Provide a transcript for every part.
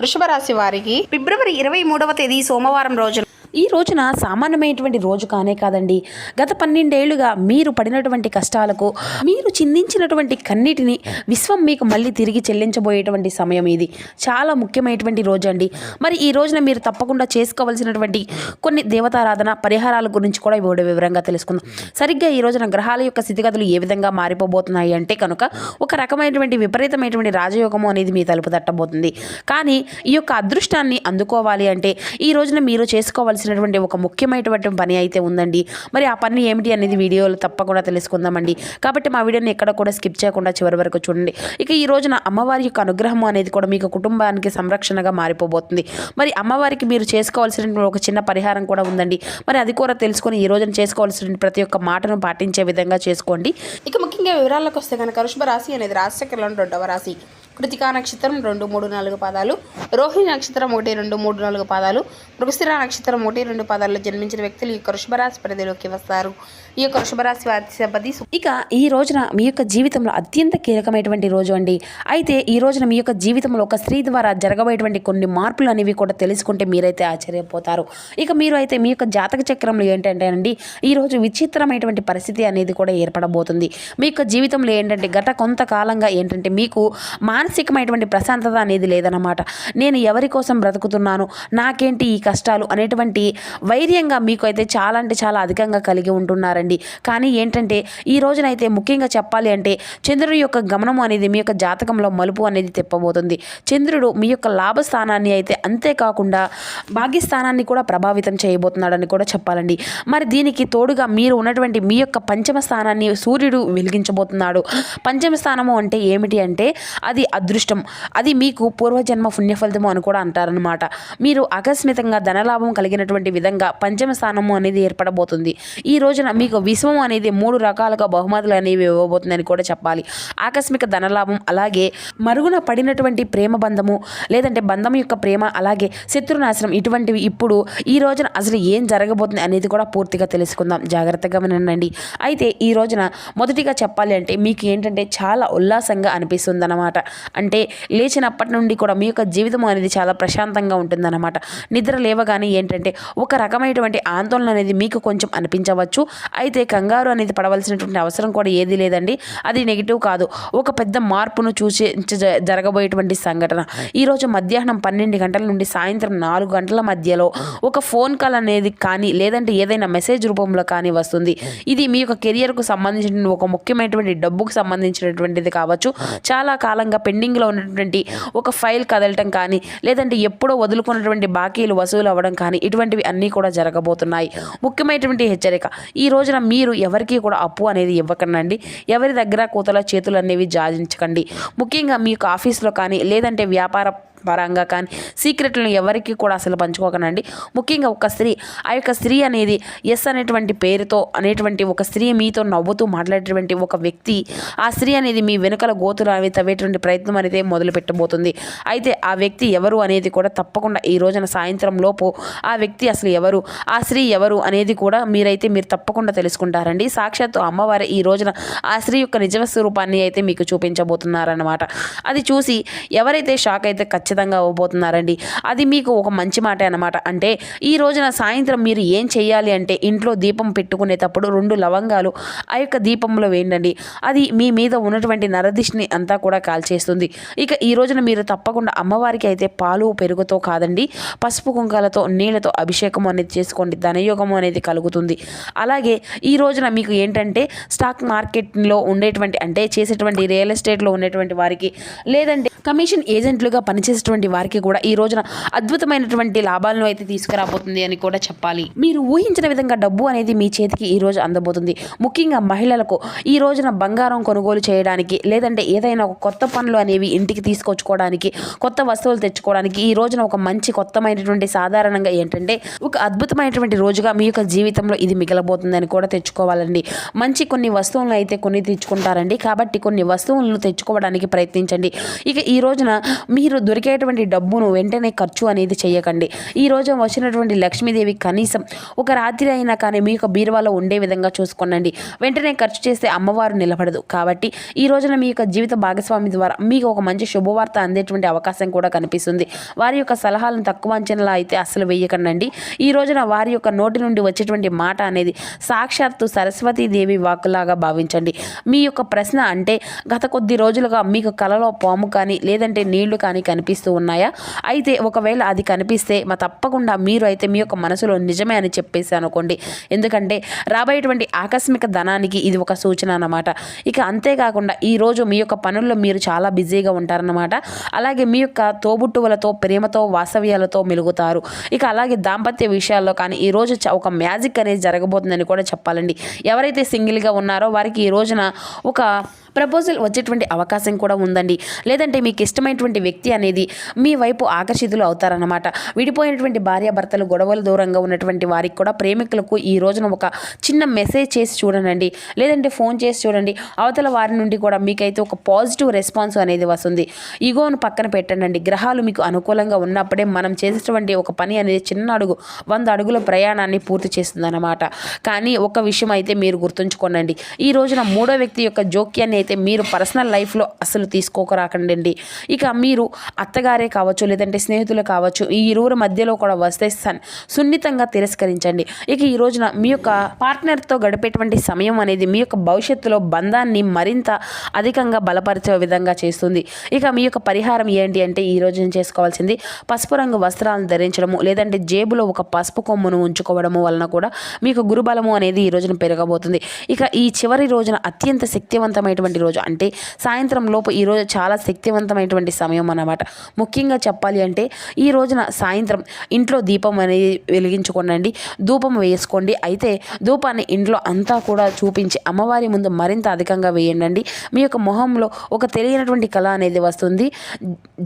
వృషభ రాశి వారికి ఫిబ్రవరి 23వ తేదీ సోమవారం రోజున ఈ రోజున సామాన్యమైనటువంటి రోజు కానే కాదండి. గత 12 ఏళ్లుగా మీరు పడినటువంటి కష్టాలకు, మీరు చిందించినటువంటి కన్నీటిని విశ్వం మీకు మళ్ళీ తిరిగి చెల్లించబోయేటువంటి సమయం ఇది. చాలా ముఖ్యమైనటువంటి రోజు అండి. మరి ఈ రోజున మీరు తప్పకుండా చేసుకోవాల్సినటువంటి కొన్ని దేవతారాధన పరిహారాల గురించి కూడా ఇప్పుడు వివరంగా తెలుసుకుందాం. సరిగ్గా ఈ రోజున గ్రహాల యొక్క స్థితిగతులు ఏ విధంగా మారిపోబోతున్నాయి అంటే కనుక ఒక రకమైనటువంటి విపరీతమైనటువంటి రాజయోగము అనేది మీ తలుపు తట్టబోతుంది. కానీ ఈ యొక్క అదృష్టాన్ని అందుకోవాలి అంటే ఈ రోజున మీరు చేసుకోవాల్సినటువంటి ఒక ముఖ్యమైనటువంటి పని అయితే ఉందండి. మరి ఆ పని ఏమిటి అనేది వీడియోలో తప్పకుండా తెలుసుకుందామండి. కాబట్టి మా వీడియోని ఎక్కడ కూడా స్కిప్ చేయకుండా చివరి వరకు చూడండి. ఇక ఈ రోజున అమ్మవారి యొక్క అనుగ్రహం అనేది కూడా మీకు కుటుంబానికి సంరక్షణగా మారిపోబోతుంది. మరి అమ్మవారికి మీరు చేసుకోవాల్సినటువంటి ఒక చిన్న పరిహారం కూడా ఉందండి. మరి అది కూడా తెలుసుకొని ఈ రోజున చేసుకోవాల్సిన ప్రతి ఒక్క మాటను పాటించే విధంగా చేసుకోండి. ఇక ముఖ్యంగా వివరాలకు వస్తే కనుక వృషభ రాశి అనేది రాశిచక్రంలో 2వ రాశి. కృతికా నక్షత్రం 2, 3, 4 పాదాలు, రోహిణి నక్షత్రం 1, 2, 3, 4 పాదాలు, మృగశిర నక్షత్రం 1, 2 పాదాల్లో జన్మించిన వ్యక్తులు ఈ యొక్క వృషభ రాశి పరిధిలోకి వస్తారు. ఈ యొక్క వృషభ రాశి అధిపతి ఇక ఈ రోజున మీ యొక్క జీవితంలో అత్యంత కీలకమైనటువంటి రోజు అండి. అయితే ఈ రోజున మీ యొక్క జీవితంలో ఒక స్త్రీ ద్వారా జరగబోయేటువంటి కొన్ని మార్పులు అనేవి కూడా తెలుసుకుంటే మీరైతే ఆశ్చర్యపోతారు. ఇక మీరు అయితే మీ యొక్క జాతక చక్రంలో ఏంటంటే అండి, ఈరోజు విచిత్రమైనటువంటి పరిస్థితి అనేది కూడా ఏర్పడబోతుంది. మీ యొక్క జీవితంలో ఏంటంటే గత కొంతకాలంగా ఏంటంటే మీకు మానసికమైనటువంటి ప్రశాంతత అనేది లేదన్నమాట. నేను ఎవరి కోసం బ్రతుకుతున్నాను, నాకేంటి ఈ కష్టాలు అనేటువంటి వైర్యంగా మీకు అయితే చాలా అంటే చాలా అధికంగా కలిగి ఉంటున్నారండి. కానీ ఏంటంటే ఈ రోజునైతే ముఖ్యంగా చెప్పాలి అంటే చంద్రుడి యొక్క గమనం అనేది మీ యొక్క జాతకంలో మలుపు అనేది తిప్పబోతుంది. చంద్రుడు మీ యొక్క లాభస్థానాన్ని అయితే అంతేకాకుండా భాగ్యస్థానాన్ని కూడా ప్రభావితం చేయబోతున్నాడని కూడా చెప్పాలండి. మరి దీనికి తోడుగా మీరు ఉన్నటువంటి మీ యొక్క పంచమ స్థానాన్ని సూర్యుడు వెలిగించబోతున్నాడు. పంచమ స్థానము అంటే ఏమిటి అంటే అది అదృష్టం, అది మీకు పూర్వజన్మ పుణ్యఫలితము అని కూడా అంటారనమాట. మీరు ఆకస్మికంగా ధనలాభం కలిగినటువంటి విధంగా పంచమ స్థానము అనేది ఏర్పడబోతుంది. ఈ రోజున మీకు విశ్వం అనేది 3 రకాలుగా బహుమతులు అనేవి ఇవ్వబోతుందని కూడా చెప్పాలి. ఆకస్మిక ధనలాభం, అలాగే మరుగున పడినటువంటి ప్రేమ బంధము, లేదంటే బంధం యొక్క ప్రేమ, అలాగే శత్రునాశనం, ఇటువంటివి ఇప్పుడు ఈ రోజున అసలు ఏం జరగబోతుంది అనేది కూడా పూర్తిగా తెలుసుకుందాం. జాగ్రత్తగా వినండి. అయితే ఈ రోజున మొదటిగా చెప్పాలి అంటే మీకు ఏంటంటే చాలా ఉల్లాసంగా అనిపిస్తుంది అన్నమాట. అంటే లేచినప్పటి నుండి కూడా మీ యొక్క జీవితం అనేది చాలా ప్రశాంతంగా ఉంటుందన్నమాట. నిద్ర లేవగానే ఏంటంటే ఒక రకమైనటువంటి ఆందోళన అనేది మీకు కొంచెం అనిపించవచ్చు. అయితే కంగారు అనేది పడవలసినటువంటి అవసరం కూడా ఏది లేదండి. అది నెగిటివ్ కాదు, ఒక పెద్ద మార్పును చూసి జరగబోయేటువంటి సంఘటన. ఈరోజు మధ్యాహ్నం 12 గంటల నుండి సాయంత్రం 4 గంటల మధ్యలో ఒక ఫోన్ కాల్ అనేది కానీ లేదంటే ఏదైనా మెసేజ్ రూపంలో కానీ వస్తుంది. ఇది మీ యొక్క కెరియర్కు సంబంధించిన ఒక ముఖ్యమైనటువంటి డబ్బుకు సంబంధించినటువంటిది కావచ్చు. చాలా కాలంగా పెండింగ్లో ఉన్నటువంటి ఒక ఫైల్ కదలటం కానీ లేదంటే ఎప్పుడో వదులుకున్నటువంటి బాకీలు వసూలు అవ్వడం కానీ ఇటువంటివి అన్నీ కూడా జరగబోతున్నాయి. ముఖ్యమైనటువంటి హెచ్చరిక, ఈ రోజున మీరు ఎవరికి కూడా అప్పు అనేది ఇవ్వకండి. ఎవరి దగ్గర కూతల చేతులు అనేవి జాజించకండి. ముఖ్యంగా మీకు ఆఫీస్లో కానీ లేదంటే వ్యాపార పరంగా కానీ సీక్రెట్లను ఎవరికి కూడా అసలు పంచుకోకనండి. ముఖ్యంగా ఒక స్త్రీ, ఆ యొక్క స్త్రీ అనేది ఎస్ అనేటువంటి పేరుతో అనేటువంటి ఒక స్త్రీ మీతో నవ్వుతూ మాట్లాడేటువంటి ఒక వ్యక్తి, ఆ స్త్రీ అనేది మీ వెనుకల గోతులు అవి తవ్వేటువంటి ప్రయత్నం అనేది మొదలు పెట్టబోతుంది. అయితే ఆ వ్యక్తి ఎవరు అనేది కూడా తప్పకుండా ఈ రోజున సాయంత్రం లోపు ఆ వ్యక్తి అసలు ఎవరు, ఆ స్త్రీ ఎవరు అనేది కూడా మీరు తప్పకుండా తెలుసుకుంటారండి. సాక్షాత్తు అమ్మవారి ఈ రోజున ఆ స్త్రీ యొక్క నిజ స్వరూపాన్ని అయితే మీకు చూపించబోతున్నారన్నమాట. అది చూసి ఎవరైతే షాక్ అయితే ఖచ్చితంగా అవ్వబోతున్నారండి. అది మీకు ఒక మంచి మాట అన్నమాట. అంటే ఈ రోజున సాయంత్రం మీరు ఏం చేయాలి అంటే ఇంట్లో దీపం పెట్టుకునేటప్పుడు 2 లవంగాలు ఆ యొక్క దీపంలో వేయండి. అది మీ మీద ఉన్నటువంటి నరదిష్టిని అంతా కూడా కాల్చేస్తుంది. ఇక ఈ రోజున మీరు తప్పకుండా అమ్మవారికి అయితే పాలు పెరుగుతో కాదండి, పసుపు కుంకాలతో నీళ్లతో అభిషేకం అనేది చేసుకోండి. ధనయోగం అనేది కలుగుతుంది. అలాగే ఈ రోజున మీకు ఏంటంటే స్టాక్ మార్కెట్లో ఉండేటువంటి అంటే చేసేటువంటి రియల్ ఎస్టేట్లో ఉండేటువంటి వారికి లేదంటే కమిషన్ ఏజెంట్లుగా పనిచేసేటువంటి వారికి కూడా ఈ రోజున అద్భుతమైనటువంటి లాభాలను అయితే తీసుకురాబోతుంది అని కూడా చెప్పాలి. మీరు ఊహించిన విధంగా డబ్బు అనేది మీ చేతికి ఈ రోజు అందబోతుంది. ముఖ్యంగా మహిళలకు ఈ రోజున బంగారం కొనుగోలు చేయడానికి లేదంటే ఏదైనా ఒక కొత్త పనులు అనేవి ఇంటికి తీసుకొచ్చుకోవడానికి, కొత్త వస్తువులు తెచ్చుకోవడానికి ఈ రోజున ఒక మంచి కొత్తమైనటువంటి సాధారణంగా ఏంటంటే ఒక అద్భుతమైనటువంటి రోజుగా మీ యొక్క జీవితంలో ఇది మిగలబోతుందని కూడా తెచ్చుకోవాలండి. మంచి కొన్ని వస్తువులను అయితే తెచ్చుకుంటారండి. కాబట్టి కొన్ని వస్తువులను తెచ్చుకోవడానికి ప్రయత్నించండి. ఇక ఈ రోజున మీరు దొరికే దొరికేటువంటి డబ్బును వెంటనే ఖర్చు అనేది చేయకండి. ఈ రోజు వచ్చినటువంటి లక్ష్మీదేవి కనీసం ఒక రాత్రి అయినా కానీ మీ యొక్క బీరువాలో ఉండే విధంగా చూసుకోండి. వెంటనే ఖర్చు చేస్తే అమ్మవారు నిలబడదు. కాబట్టి ఈ రోజున మీ యొక్క జీవిత భాగస్వామి ద్వారా మీకు ఒక మంచి శుభవార్త అందేటువంటి అవకాశం కూడా కనిపిస్తుంది. వారి యొక్క సలహాలను తక్కువ అంచనాలు అయితే అస్సలు వేయకండి. ఈ రోజున వారి యొక్క నోటి నుండి వచ్చేటువంటి మాట అనేది సాక్షాత్తు సరస్వతీదేవి వాక్కులాగా భావించండి. మీ యొక్క ప్రశ్న అంటే గత కొద్ది రోజులుగా మీకు కలలో పాము కానీ లేదంటే నీళ్లు కానీ కనిపిస్తూ ఉన్నాయా? అయితే ఒకవేళ అది కనిపిస్తే తప్పకుండా మీరు అయితే మీ యొక్క మనసులో నిజమే అని చెప్పేసి అనుకోండి. ఎందుకంటే రాబోయేటువంటి ఆకస్మిక ధనానికి ఇది ఒక సూచన అన్నమాట. ఇక అంతేకాకుండా ఈరోజు మీ యొక్క పనుల్లో మీరు చాలా బిజీగా ఉంటారన్నమాట. అలాగే మీ యొక్క తోబుట్టువులతో ప్రేమతో వాసవ్యాలతో మెలుగుతారు. ఇక అలాగే దాంపత్య విషయాల్లో కానీ ఈరోజు ఒక మ్యాజిక్ అనేది జరగబోతుందని కూడా చెప్పాలండి. ఎవరైతే సింగిల్గా ఉన్నారో వారికి ఈ రోజున ఒక ప్రపోజల్ వచ్చేటువంటి అవకాశం కూడా ఉందండి. లేదంటే మీకు ఇష్టమైనటువంటి వ్యక్తి అనేది మీ వైపు ఆకర్షితులు అవుతారన్నమాట. విడిపోయినటువంటి భార్యాభర్తలు గొడవలు దూరంగా ఉన్నటువంటి వారికి కూడా ప్రేమికులకు ఈ రోజున ఒక చిన్న మెసేజ్ చేసి చూడండి. లేదంటే ఫోన్ చేసి చూడండి. అవతల వారి నుండి కూడా మీకైతే ఒక పాజిటివ్ రెస్పాన్స్ అనేది వస్తుంది. ఈగోను పక్కన పెట్టండి. గ్రహాలు మీకు అనుకూలంగా ఉన్నప్పుడే మనం చేసేటువంటి ఒక పని అనేది చిన్న అడుగు 100 అడుగుల ప్రయాణాన్ని పూర్తి చేస్తుందన్నమాట. కానీ ఒక విషయం అయితే మీరు గుర్తుంచుకోండి. ఈ రోజున మూడో వ్యక్తి యొక్క జోక్యాన్ని అయితే మీరు పర్సనల్ లైఫ్లో అసలు తీసుకోకరాకండి. ఇక మీరు అత్తగారే కావచ్చు లేదంటే స్నేహితులు కావచ్చు ఈ ఇరువురు మధ్యలో కూడా వస్తే సున్నితంగా తిరస్కరించండి. ఇక ఈ రోజున మీ యొక్క పార్ట్నర్తో గడిపేటువంటి సమయం అనేది మీ యొక్క భవిష్యత్తులో బంధాన్ని మరింత అధికంగా బలపరిచే విధంగా చేస్తుంది. ఇక మీ యొక్క పరిహారం ఏంటి అంటే ఈ రోజున చేసుకోవాల్సింది పసుపు రంగు వస్త్రాలను ధరించడము లేదంటే జేబులో ఒక పసుపు కొమ్మును ఉంచుకోవడము వలన కూడా మీకు గురుబలము అనేది ఈ రోజున పెరగబోతుంది. ఇక ఈ చివరి రోజున అత్యంత శక్తివంతమైనటువంటి రోజు అంటే సాయంత్రం లోపు ఈ రోజు చాలా శక్తివంతమైనటువంటి సమయం అన్నమాట. ముఖ్యంగా చెప్పాలి అంటే ఈ రోజున సాయంత్రం ఇంట్లో దీపం అనేది వెలిగించుకోండి. ధూపం వేసుకోండి. అయితే ధూపాన్ని ఇంట్లో అంతా కూడా చూపించి అమ్మవారి ముందు మరింత అధికంగా వేయండి. మీ యొక్క మొహంలో ఒక తెలియనటువంటి కళ అనేది వస్తుంది.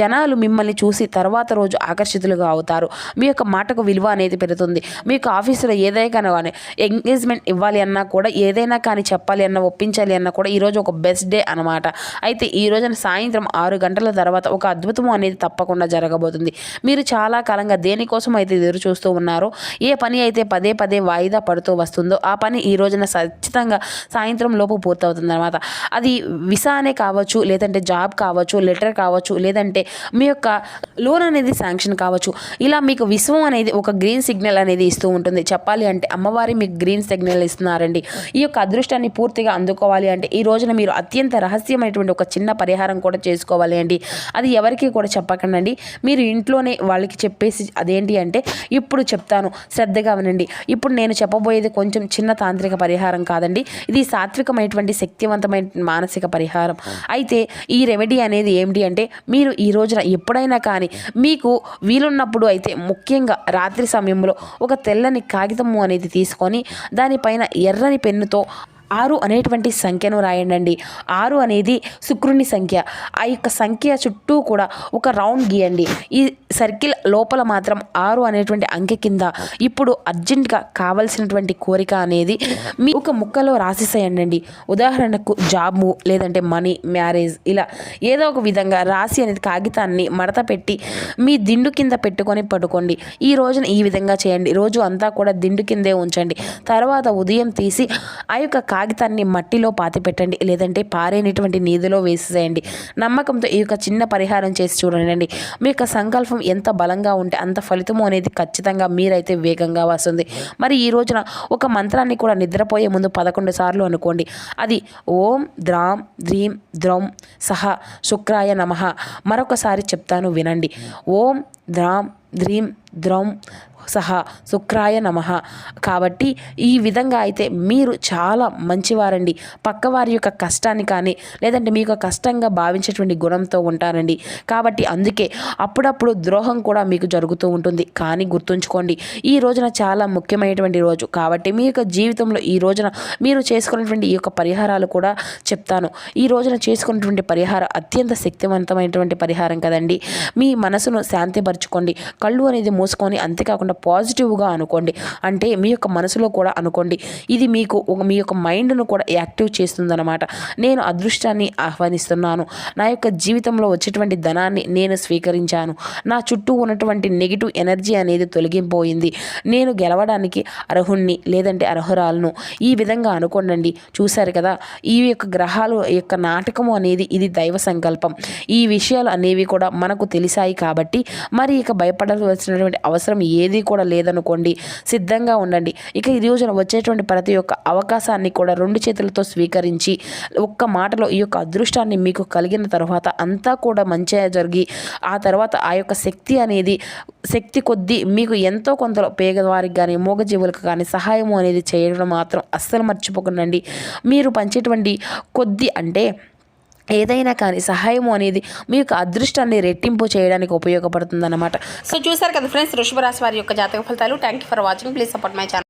జనాలు మిమ్మల్ని చూసి తర్వాత రోజు ఆకర్షితులుగా అవుతారు. మీ యొక్క మాటకు విలువ అనేది పెరుగుతుంది. మీ యొక్క ఆఫీసులో ఏదైనా కానీ ఎంగేజ్మెంట్ ఇవ్వాలి అన్నా కూడా ఏదైనా కానీ చెప్పాలి అన్నా ఒప్పించాలి అన్నా కూడా ఈరోజు ఒక బెస్ట్ డే అనమాట. అయితే ఈ రోజున సాయంత్రం 6 గంటల తర్వాత ఒక అద్భుతం అనేది తప్పకుండా జరగబోతుంది. మీరు చాలా కాలంగా దేనికోసం అయితే ఎదురు చూస్తూ ఉన్నారో ఏ పని అయితే పదే పదే వాయిదా పడుతూ వస్తుందో ఆ పని ఈ రోజున ఖచ్చితంగా సాయంత్రం లోపు పూర్తవుతుంది అనమాట. అది విసానే కావచ్చు లేదంటే జాబ్ కావచ్చు లెటర్ కావచ్చు లేదంటే మీ యొక్క లోన్ అనేది శాంక్షన్ కావచ్చు. ఇలా మీకు విశ్వం అనేది ఒక గ్రీన్ సిగ్నల్ అనేది ఇస్తూ ఉంటుంది. చెప్పాలి అంటే అమ్మవారి మీకు గ్రీన్ సిగ్నల్ ఇస్తున్నారండి. ఈ యొక్క అదృష్టాన్ని పూర్తిగా అందుకోవాలి అంటే ఈ రోజున మీరు అత్యంత రహస్యమైనటువంటి ఒక చిన్న పరిహారం కూడా చేసుకోవాలి అండి. అది ఎవరికి కూడా చెప్పకండి. మీరు ఇంట్లోనే వాళ్ళకి చెప్పేసి అదేంటి అంటే ఇప్పుడు చెప్తాను శ్రద్ధగా వినండి. ఇప్పుడు నేను చెప్పబోయేది కొంచెం చిన్న తాంత్రిక పరిహారం కాదండి. ఇది సాత్వికమైనటువంటి శక్తివంతమైన మానసిక పరిహారం. అయితే ఈ రెమెడీ అనేది ఏమిటి అంటే మీరు ఈ రోజున ఎప్పుడైనా కానీ మీకు వీలున్నప్పుడు అయితే ముఖ్యంగా రాత్రి సమయంలో ఒక తెల్లని కాగితము అనేది తీసుకొని దానిపైన ఎర్రని పెన్నుతో 6 అనేటువంటి సంఖ్యను రాయండి. 6 అనేది శుక్రుని సంఖ్య. ఆ యొక్క సంఖ్య చుట్టూ కూడా ఒక రౌండ్ గీయండి. ఈ సర్కిల్ లోపల మాత్రం 6 అనేటువంటి అంకె కింద ఇప్పుడు అర్జెంటుగా కావాల్సినటువంటి కోరిక అనేది మీ ఒక ముక్కలో రాసేసేయండి. ఉదాహరణకు జాబు లేదంటే మనీ మ్యారేజ్ ఇలా ఏదో ఒక విధంగా రాసి అనేది కాగితాన్ని మడత పెట్టి మీ దిండు కింద పెట్టుకొని పడుకోండి. ఈ రోజున ఈ విధంగా చేయండి. రోజు అంతా కూడా దిండు కిందే ఉంచండి. తర్వాత ఉదయం తీసి ఆ యొక్క కాగితాన్ని మట్టిలో పాతి పెట్టండి లేదంటే పారేనటువంటి నీధిలో వేసేసేయండి. నమ్మకంతో ఈ యొక్క చిన్న పరిహారం చేసి చూడండి. మీ యొక్క సంకల్పం ఎంత బలంగా ఉంటే అంత ఫలితము అనేది ఖచ్చితంగా మీరైతే వేగంగా వస్తుంది. మరి ఈ రోజున ఒక మంత్రాన్ని కూడా నిద్రపోయే ముందు 11 సార్లు అనుకోండి. అది ఓం ద్రాం ద్రీం ద్రౌం సహ శుక్రాయ నమః. మరొకసారి చెప్తాను వినండి. ఓం ద్రాం ద్రీం ద్రౌం సహా శుక్రాయ నమః. కాబట్టి ఈ విధంగా అయితే మీరు చాలా మంచివారండి. పక్కవారి యొక్క కష్టాన్ని కానీ లేదంటే మీకు కష్టంగా భావించేటువంటి గుణంతో ఉంటారండి. కాబట్టి అందుకే అప్పుడప్పుడు ద్రోహం కూడా మీకు జరుగుతూ ఉంటుంది. కానీ గుర్తుంచుకోండి ఈ రోజున చాలా ముఖ్యమైనటువంటి రోజు. కాబట్టి మీ యొక్క జీవితంలో ఈ రోజున మీరు చేసుకున్నటువంటి ఈ యొక్క పరిహారాలు కూడా చెప్తాను. ఈ రోజున చేసుకున్నటువంటి పరిహారం అత్యంత శక్తివంతమైనటువంటి పరిహారం కదండి. మీ మనసును శాంతిపరచుకోండి. కళ్ళు అనేది మూసుకొని అంతేకాకుండా పాజిటివ్గా అనుకోండి. అంటే మీ యొక్క మనసులో కూడా అనుకోండి. ఇది మీకు మీ యొక్క మైండ్ను కూడా యాక్టివ్ చేస్తుందన్నమాట. నేను అదృష్టాన్ని ఆహ్వానిస్తున్నాను. నా యొక్క జీవితంలో వచ్చేటువంటి ధనాన్ని నేను స్వీకరించాను. నా చుట్టూ ఉన్నటువంటి నెగిటివ్ ఎనర్జీ అనేది తొలగిపోయింది. నేను గెలవడానికి అర్హుణ్ణి లేదంటే అర్హురాలను. ఈ విధంగా అనుకోండి. చూశారు కదా, ఈ యొక్క గ్రహాలు యొక్క నాటకము అనేది ఇది దైవ సంకల్పం. ఈ విషయాలు అనేవి కూడా మనకు తెలిసాయి కాబట్టి మరి ఇక భయపడవలసినటువంటి అవసరం ఏది కూడా లేదనుకోండి. సిద్ధంగా ఉండండి. ఇక ఈ రోజున వచ్చేటువంటి ప్రతి ఒక్క అవకాశాన్ని కూడా 2 చేతులతో స్వీకరించి ఒక్క మాటలో ఈ యొక్క అదృష్టాన్ని మీకు కలిగిన తర్వాత అంతా కూడా మంచిగా జరిగి ఆ తర్వాత ఆ యొక్క శక్తి కొద్దీ మీకు ఎంతో కొంత పేదవారికి కానీ మూగజీవులకు కానీ సహాయము అనేది చేయడం మాత్రం అస్సలు మర్చిపోకండి. మీరు పంచేటువంటి కొద్ది అంటే ఏదైనా కానీ సహాయము అనేది మీ యొక్క అదృష్టాన్ని రెట్టింపు చేయడానికి ఉపయోగపడుతుందన్నమాట. సో చూసారు కదా ఫ్రెండ్స్, వృషభ రాశి వారి యొక్క జాతక ఫలితాలు. Thank you for watching. Please support my channel.